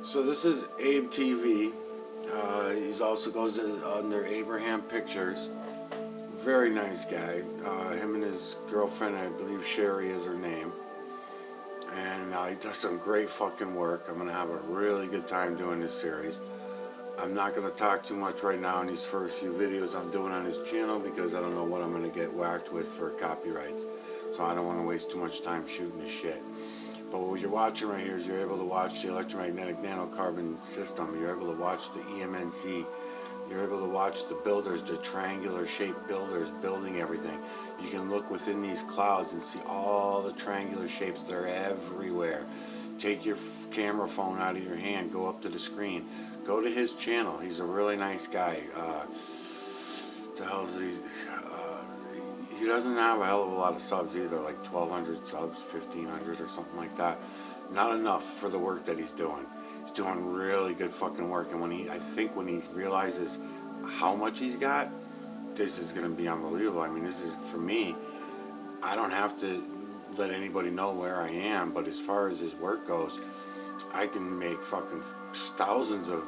So this is Abe TV. He's also goes under Abraham Pictures. Very nice guy. Him and his girlfriend, I believe Sherry is her name. And he does some great fucking work. I'm going to have a really good time doing this series. I'm not going to talk too much right now in these first few videos I'm doing on his channel because I don't know what I'm going to get whacked with for copyrights. So I don't want to waste too much time shooting this shit. But what you're watching right here is you're able to watch the electromagnetic nanocarbon system. You're able to watch the EMNC. You're able to watch the builders, the triangular shaped builders building everything. You can look within these clouds and see all the triangular shapes. They're everywhere. Take your camera phone out of your hand, go up to the screen, go to his channel. He's a really nice guy. The hell's he doesn't have a hell of a lot of subs either, like 1,200 subs, 1,500 or something like that. Not enough for the work that he's doing. He's doing really good fucking work, and I think when he realizes how much he's got, this is gonna be unbelievable. I mean, this is, for me, I don't have to let anybody know where I am, but as far as his work goes, I can make fucking thousands of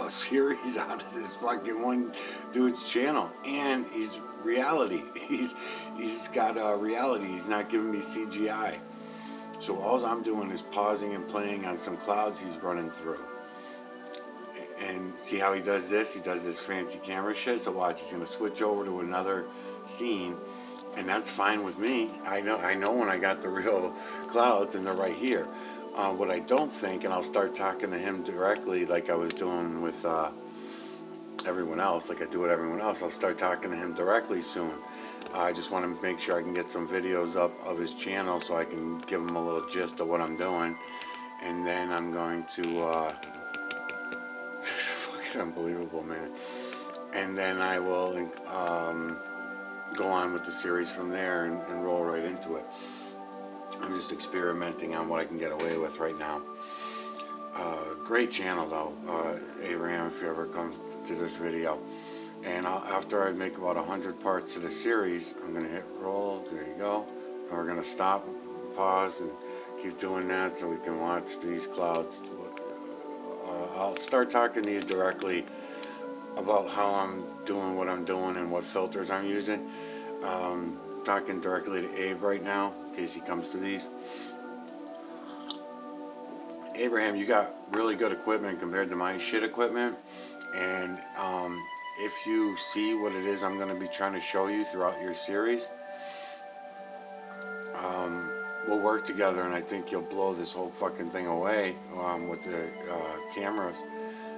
series out of this fucking one dude's channel. And he's reality. He's got reality. He's not giving me CGI. So all I'm doing is pausing and playing on some clouds he's running through. And see how he does this? He does this fancy camera shit. So watch, he's gonna switch over to another scene, and that's fine with me. I know when I got the real clouds, and they're right here. What I don't think, and I'll start talking to him directly like I was doing with everyone else, like I do with everyone else. I'll start talking to him directly soon. I just want to make sure I can get some videos up of his channel so I can give him a little gist of what I'm doing. And then I'm going to, it's fucking unbelievable, man. And then I will go on with the series from there and roll right into it. I'm just experimenting on what I can get away with right now. Great channel though, Abraham, if you ever come to this video. And after I make about 100 parts of the series, I'm going to hit roll. There you go. And we're going to stop, pause, and keep doing that so we can watch these clouds. I'll start talking to you directly about how I'm doing what I'm doing and what filters I'm using. Talking directly to Abe right now, in case he comes to these. Abraham, you got really good equipment compared to my shit equipment. And if you see what it is I'm going to be trying to show you throughout your series, we'll work together, and I think you'll blow this whole fucking thing away with the cameras.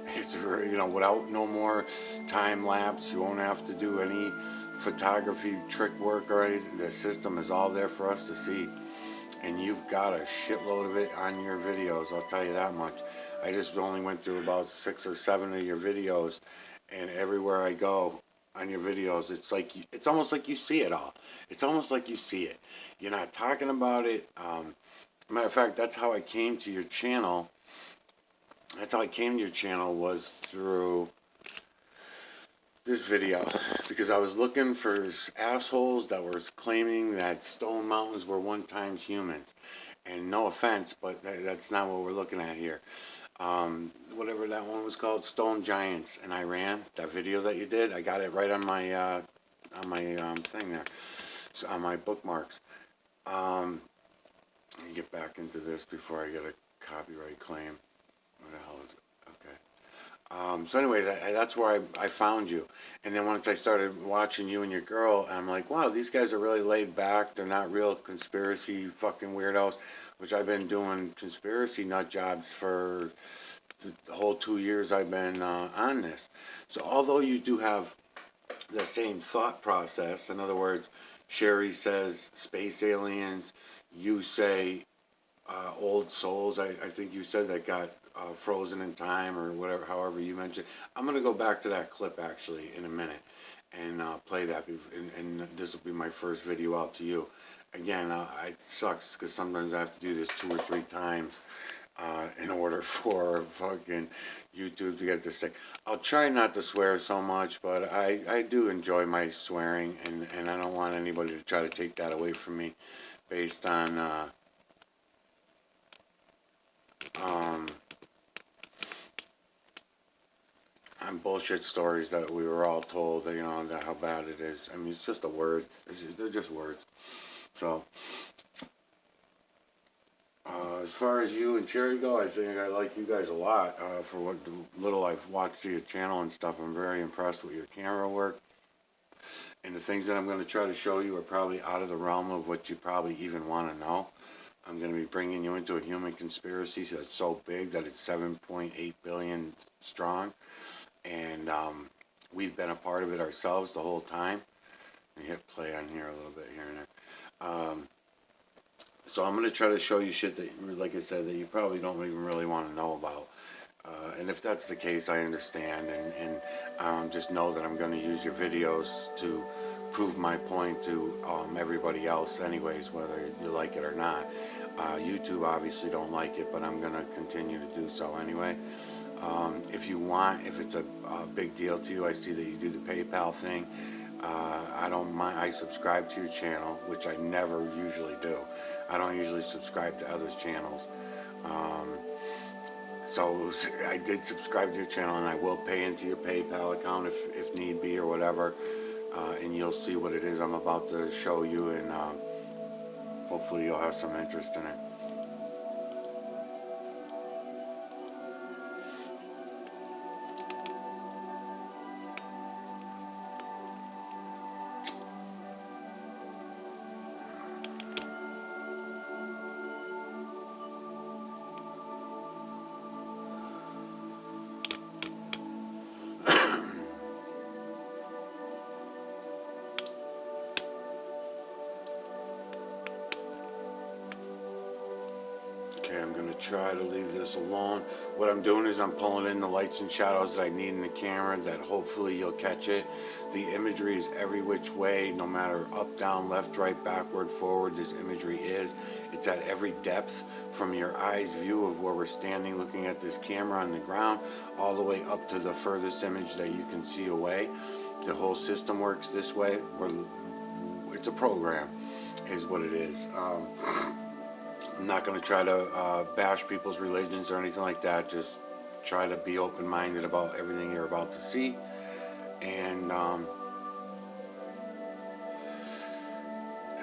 It's, you know, without no more time lapse. You won't have to do any photography trick work or anything. The system is all there for us to see, and you've got a shitload of it on your videos, I'll tell you that much. I just only went through about 6 or 7 of your videos, and everywhere I go on your videos, it's almost like you see it all. It's almost like you see it. You're not talking about it. Matter of fact, that's how I came to your channel. That's how I came to your channel, was through this video, because I was looking for assholes that were claiming that stone mountains were one-time humans. And no offense, but that's not what we're looking at here. Whatever that one was called, Stone Giants in Iran, that video that you did, I got it right on my thing there, so on my bookmarks. Let me get back into this before I get a copyright claim. What the hell is it? Okay. So anyway, that's where I found you. And then once I started watching you and your girl, I'm like, wow, these guys are really laid back. They're not real conspiracy fucking weirdos, which I've been doing conspiracy nut jobs for the whole 2 years I've been on this. So although you do have the same thought process, in other words, Sherry says space aliens, you say old souls, I think you said, that got frozen in time or whatever, however you mentioned. I'm going to go back to that clip actually in a minute and play that, and this will be my first video out to you. Again, it sucks because sometimes I have to do this 2 or 3 times in order for fucking YouTube to get this thing. I'll try not to swear so much, but I do enjoy my swearing, and I don't want anybody to try to take that away from me based on on bullshit stories that we were all told, you know, that how bad it is. I mean, it's just the words. They're just words. So, as far as you and Cherry go, I think I like you guys a lot. For what little I've watched your channel and stuff, I'm very impressed with your camera work. And the things that I'm going to try to show you are probably out of the realm of what you probably even want to know. I'm going to be bringing you into a human conspiracy that's so big that it's 7.8 billion strong. And we've been a part of it ourselves the whole time. Let me hit play on here a little bit here and there. So I'm going to try to show you shit that, like I said, that you probably don't even really want to know about. And if that's the case, I understand. And just know that I'm going to use your videos to prove my point to everybody else anyways, whether you like it or not. YouTube obviously don't like it, but I'm going to continue to do so anyway. If you want, if it's a big deal to you, I see that you do the PayPal thing. I don't mind. I subscribe to your channel, which I never usually do. I don't usually subscribe to others' channels. So I did subscribe to your channel, and I will pay into your PayPal account if need be or whatever. And you'll see what it is I'm about to show you, and hopefully you'll have some interest in it. Okay, I'm going to try to leave this alone. What I'm doing is I'm pulling in the lights and shadows that I need in the camera that hopefully you'll catch it. The imagery is every which way, no matter up, down, left, right, backward, forward, this imagery is. It's at every depth from your eye's view of where we're standing looking at this camera on the ground all the way up to the furthest image that you can see away. The whole system works this way. It's a program is what it is. I'm not going to try to bash people's religions or anything like that. Just try to be open-minded about everything you're about to see. And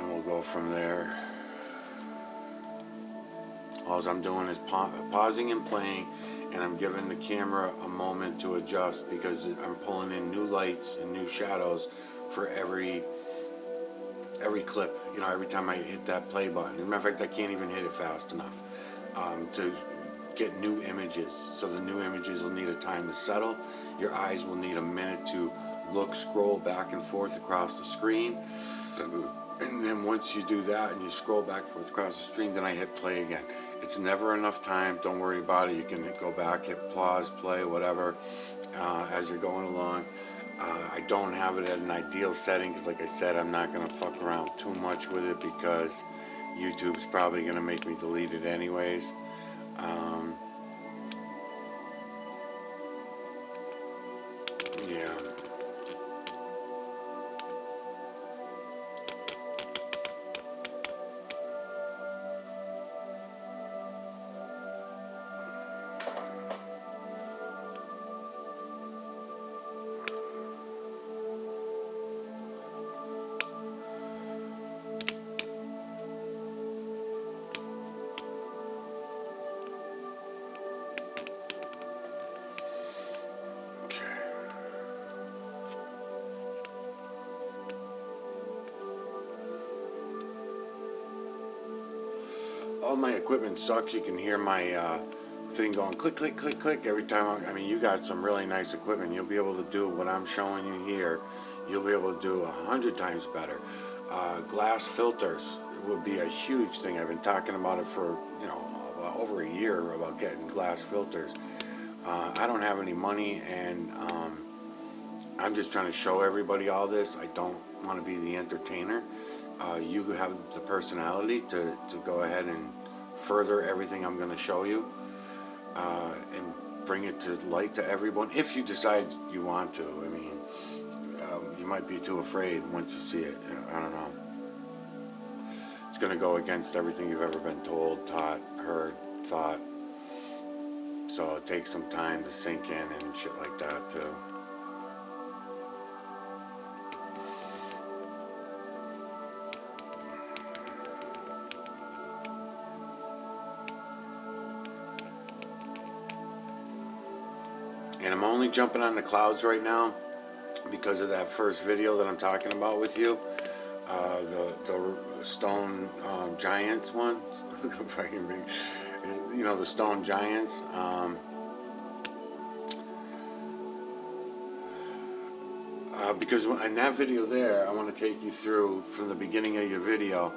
we'll go from there. All I'm doing is pausing and playing, and I'm giving the camera a moment to adjust because I'm pulling in new lights and new shadows for every clip, you know, every time I hit that play button. As a matter of fact, I can't even hit it fast enough to get new images. So the new images will need a time to settle. Your eyes will need a minute to look, scroll back and forth across the screen. And then once you do that and you scroll back and forth across the screen, then I hit play again. It's never enough time. Don't worry about it. You can go back, hit pause, play, whatever, as you're going along. I don't have it at an ideal setting because, like I said, I'm not going to fuck around too much with it because YouTube's probably going to make me delete it anyways. Yeah. All my equipment sucks. You can hear my thing going click, click, click, click every time. I mean, you got some really nice equipment. You'll be able to do what I'm showing you here. You'll be able to do 100 times better. Glass filters would be a huge thing. I've been talking about it for, you know, over a year about getting glass filters. I don't have any money, and I'm just trying to show everybody all this. I don't want to be the entertainer. You have the personality to go ahead and further everything I'm going to show you and bring it to light to everyone if you decide you want to. I mean, you might be too afraid once you see it. I don't know. It's going to go against everything you've ever been told, taught, heard, thought. So it takes some time to sink in and shit like that too. And I'm only jumping on the clouds right now because of that first video that I'm talking about with you. The stone giants one. You know, the stone giants. Because in that video there, I want to take you through from the beginning of your video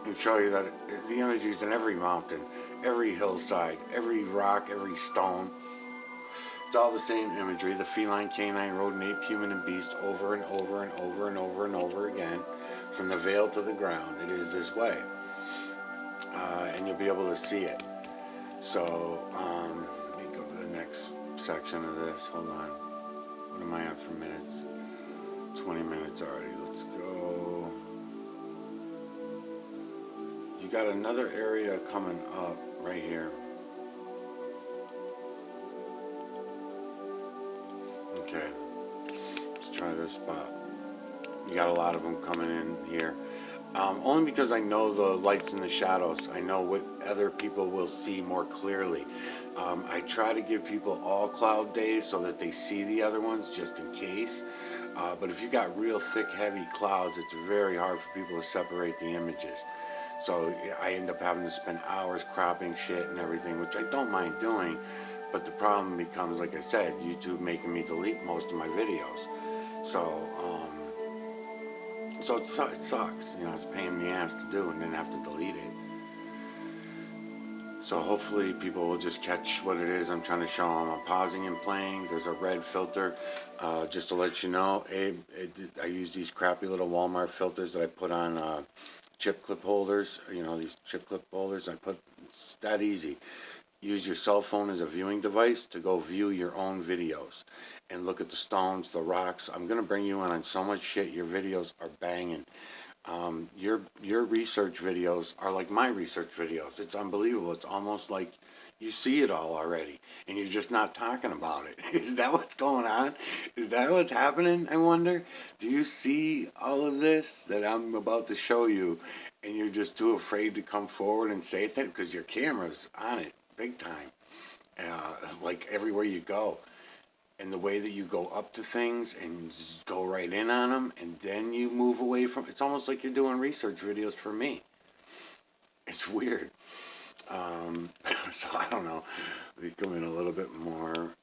and show you that the energy is in every mountain, every hillside, every rock, every stone. It's all the same imagery, the feline, canine, rodent, ape, human, and beast, over and over and over and over and over again, from the veil to the ground. It is this way. And you'll be able to see it. So, let me go to the next section of this. Hold on. What am I at for minutes? 20 minutes already. Let's go. You got another area coming up right here. Okay. Let's try this spot. You got a lot of them coming in here. Only because I know the lights and the shadows. I know what other people will see more clearly. I try to give people all cloud days so that they see the other ones just in case. But if you got real thick, heavy clouds, it's very hard for people to separate the images. So I end up having to spend hours cropping shit and everything, which I don't mind doing. But the problem becomes, like I said, YouTube making me delete most of my videos. So it sucks. You know, it's a pain in the ass to do and then have to delete it. So hopefully people will just catch what it is I'm trying to show them. I'm pausing and playing. There's a red filter. Just to let you know, I use these crappy little Walmart filters that I put on chip clip holders. You know, these chip clip holders. It's that easy. Use your cell phone as a viewing device to go view your own videos and look at the stones, the rocks. I'm going to bring you in on so much shit. Your videos are banging. Your research videos are like my research videos. It's unbelievable. It's almost like you see it all already and you're just not talking about it. Is that what's going on? Is that what's happening, I wonder? Do you see all of this that I'm about to show you and you're just too afraid to come forward and say it then? Because your camera's on it big time, like everywhere you go. And the way that you go up to things and just go right in on them and then you move away from it's almost like you're doing research videos for me. It's weird. So I don't know. We come in a little bit more.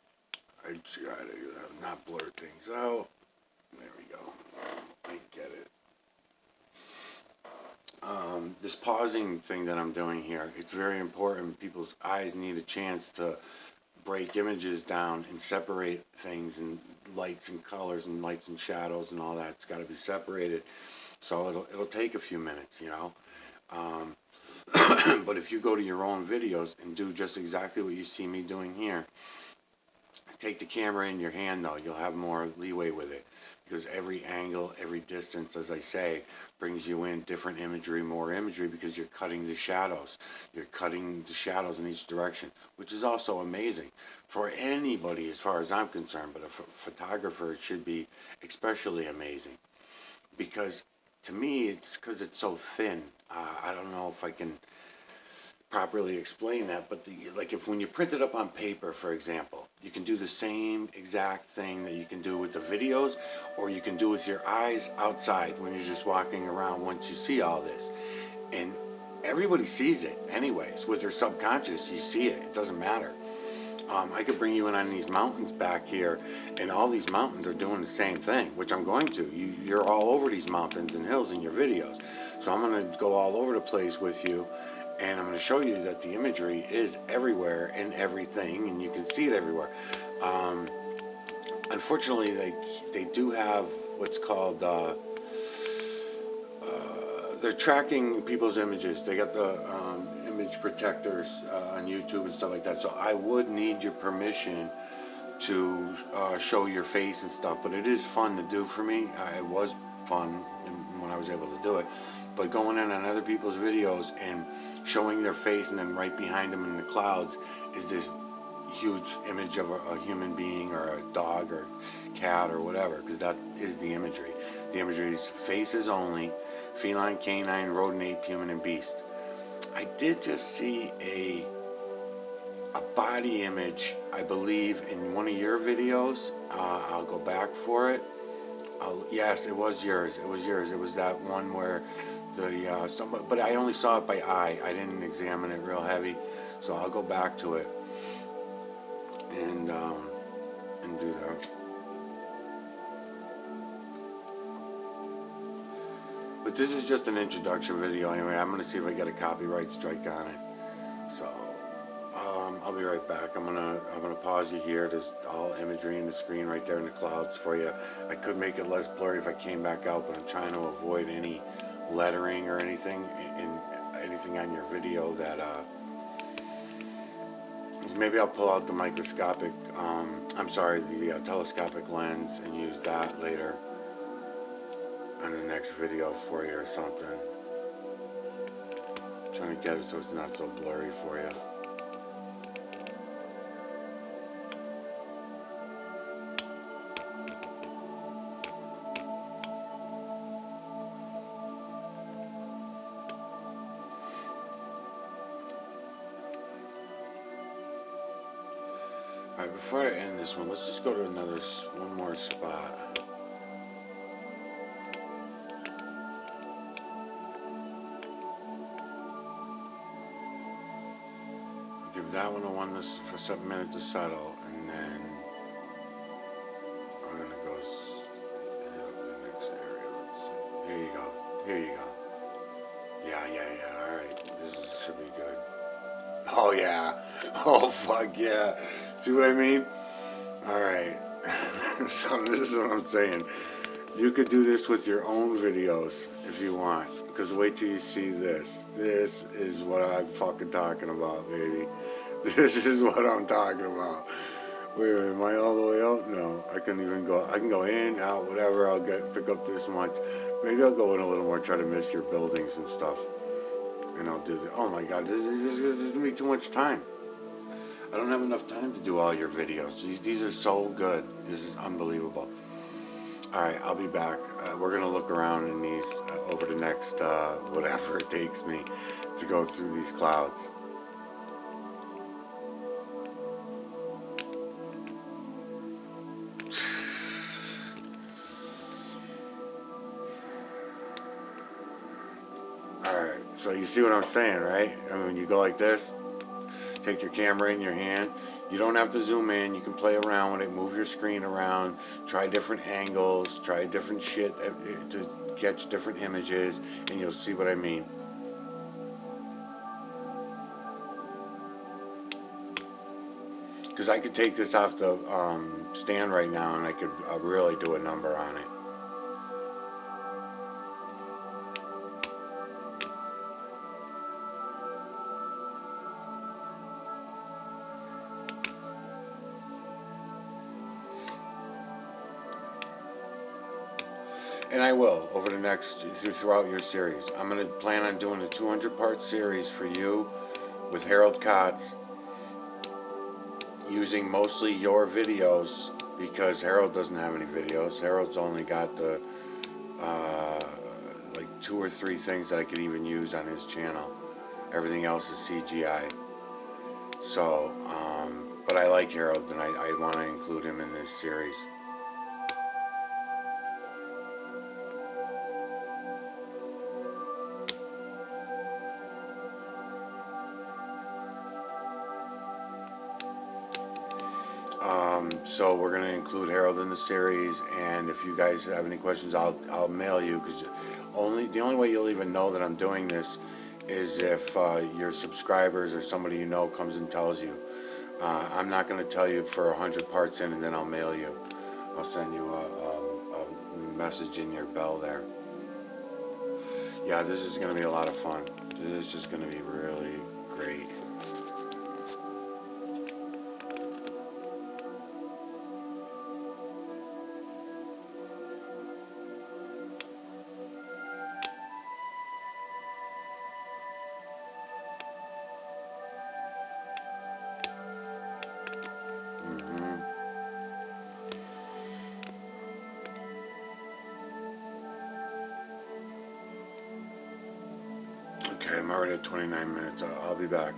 I try to not blur things out. There we go. I get it. This pausing thing that I'm doing here, it's very important. People's eyes need a chance to break images down and separate things and lights and colors and lights and shadows and all that. It's got to be separated. So it'll take a few minutes, you know. But if you go to your own videos and do just exactly what you see me doing here, take the camera in your hand though, you'll have more leeway with it. Because every angle, every distance, as I say, brings you in different imagery, more imagery, because you're cutting the shadows. You're cutting the shadows in each direction, which is also amazing for anybody as far as I'm concerned, but a photographer, it should be especially amazing. Because to me, it's because it's so thin. I don't know if I can properly explain that, but like if when you print it up on paper, for example, you can do the same exact thing that you can do with the videos, or you can do with your eyes outside when you're just walking around once you see all this. And everybody sees it anyways. With their subconscious, you see it. It doesn't matter. I could bring you in on these mountains back here, and all these mountains are doing the same thing, which I'm going to. You're all over these mountains and hills in your videos. So I'm going to go all over the place with you. And I'm going to show you that the imagery is everywhere and everything, and you can see it everywhere. Unfortunately, they do have what's called, they're tracking people's images. They got the image protectors on YouTube and stuff like that. So I would need your permission to show your face and stuff. But it is fun to do for me. It was fun when I was able to do it. But going in on other people's videos and showing their face and then right behind them in the clouds is this huge image of a human being or a dog or cat or whatever, because that is the imagery. The imagery is faces only, feline, canine, rodent, ape, human, and beast. I did just see a body image, I believe, in one of your videos. I'll go back for it. Yes, it was yours. It was yours. It was that one where the but I only saw it by eye. I didn't examine it real heavy, so I'll go back to it and do that. But this is just an introduction video anyway. I'm gonna see if I get a copyright strike on it. So I'll be right back. I'm gonna pause you here. There's all imagery in the screen right there in the clouds for you. I could make it less blurry if I came back out, but I'm trying to avoid any lettering or anything in anything on your video that maybe I'll pull out the microscopic the telescopic lens and use that later on the next video for you or something. I'm trying to get it so it's not so blurry for you. Alright, before I end this one, let's just go to one more spot. Give that one for 7 minutes to settle, and then I'm gonna go hit the next area. Let's see. Here you go. Here you go. Yeah. Alright, should be good. Oh yeah. Oh fuck yeah. See what I mean? Alright. So this is what I'm saying. You could do this with your own videos if you want. Because wait till you see this. This is what I'm fucking talking about, baby. This is what I'm talking about. Wait, am I all the way out? No, I can go in, out, whatever. I'll pick up this much. Maybe I'll go in a little more, try to miss your buildings and stuff. And I'll do that. Oh my god, this is gonna be too much time. I don't have enough time to do all your videos. These are so good. This is unbelievable. Alright, I'll be back. We're gonna look around in these over the next whatever it takes me to go through these clouds. Alright, so you see what I'm saying, right? I mean, you go like this, take your camera in your hand. You don't have to zoom in. You can play around with it, move your screen around, try different angles, try different shit to catch different images, and you'll see what I mean. Because I could take this off the stand right now and I could really do a number on it. And I will, over the next, throughout your series. I'm going to plan on doing a 200-part series for you with Harald Kautz, using mostly your videos, because Harald doesn't have any videos. Harold's only got the, like 2 or 3 things that I could even use on his channel. Everything else is CGI. So, but I like Harald, and I want to include him in this series. So we're going to include Harald in the series, and if you guys have any questions, I'll mail you, because the only way you'll even know that I'm doing this is if your subscribers or somebody you know comes and tells you. I'm not going to tell you for 100 parts in and then I'll mail you. I'll send you a message in your bell there. Yeah, this is going to be a lot of fun. This is going to be really great. Okay, I'm already at 29 minutes. I'll be back.